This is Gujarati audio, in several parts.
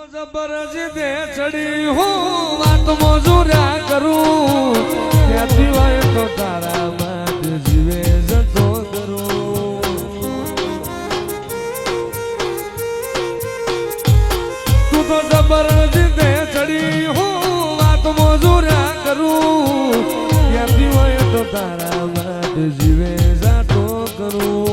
જબરજસ્ત દે ચડી હું વાત મોજુર્યા કરું ત્યાંથી હોય તો તારા માટે જીવે જતો કરું તું તો જબરજસ્ત દે ચડી હું વાત મોજુર્યા કરું ત્યાંથી હોય તો તારા માટે જીવે જતો કરું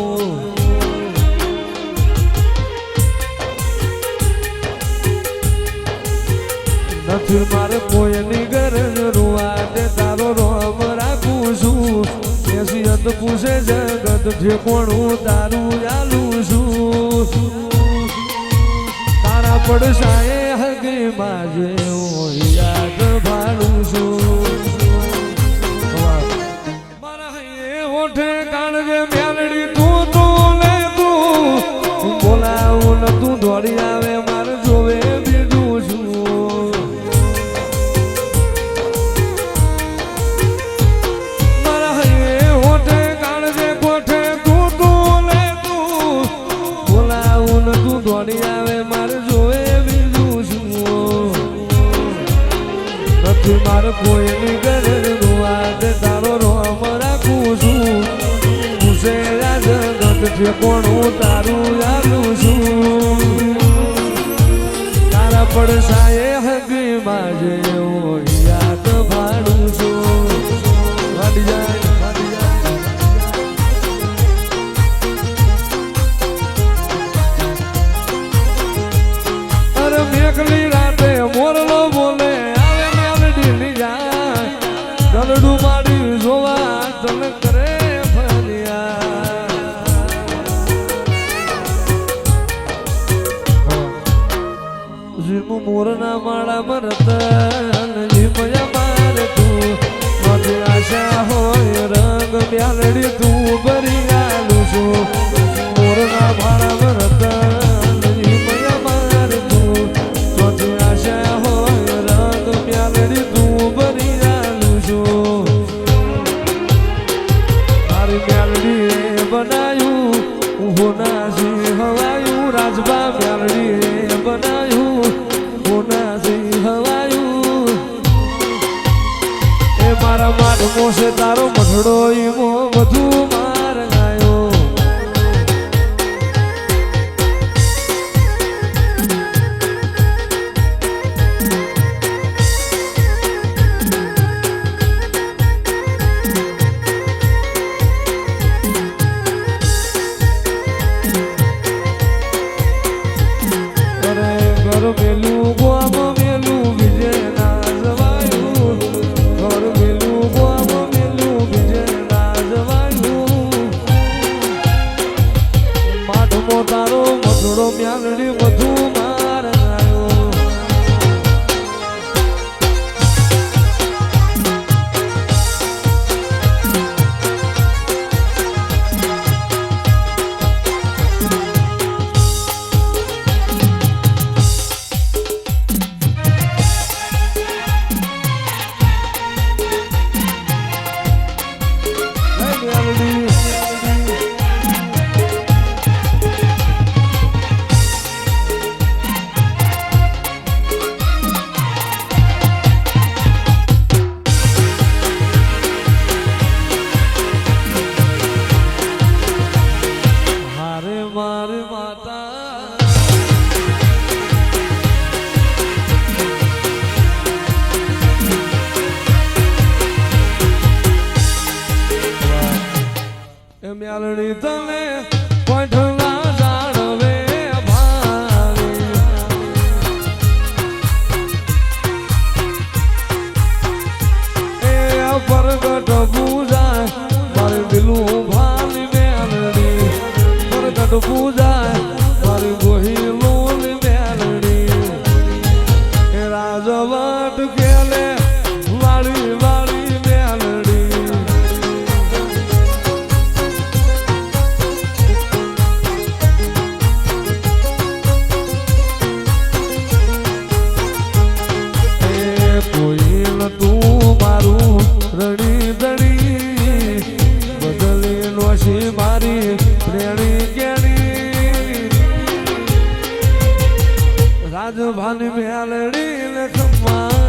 નથી મારે કોઈની ગરજ રૂવા દે તારો રોમ રાખું છું એસિયત પૂછે જગત ઠેકોણું તારું ચાલું છું તારા પડસાએ હગી માજે હું યાદ ભાડું છું મારા હૈયે હોઠે કાળજે મેલડી તું તું લે તું બોલાવું ને તું દોડી આવે મારે જોવે બીજું છું દોડી આવે મારે જોવે બીજું શું નથી મારે કોઈની ગરજ રૂવા દે તારો રોમ રાખું છું પૂછે જગત ઠેકોણું તારું ચાલું છું તારા પડસાએ હગી માજે હું યાદ ભાડું છું વાડી જાય મેઘલી રાતે મોરલો બોલે આવે મેલડી ની જાય ગલડું માડી જોવા તન કરે ફરિયા જીમ મોરના માળા મરતન જીમયા મારે તું મારી આશા હોય રંગ મેલડી તું ભરી આલું છું મોરના માળા મરતન બનાયું હોનાસી હવાયું રાજબા મેલડી બનાયું હોનાસી હવાયું એ મારા માટમો છે તારો મઠડો ઈમો બધું માર ગાયો મેલું ગોમ મેલું વિજય ના જવાયું ઘર મેલું ગોમ મેલું વિજય ના જવાયું માટમો તારો મધુડો મ્યાલડી બધું માર આવ્યો મ્યાલડી તને પઠલા જાણવે ભાવી એ પરગટ પૂજાય મારી દિલું ભાલી મ્યાલડી પરગટ પૂજાય મારી ગોહી લોલી મ્યાલડી એ રાજવટ કેલે વાળી વાળી મ્યાલડી તું મારું રડી દડી બદલી નોશી મારી પ્રેણી કેણી રાજભા ખંભાની મેલડી ને ખંભા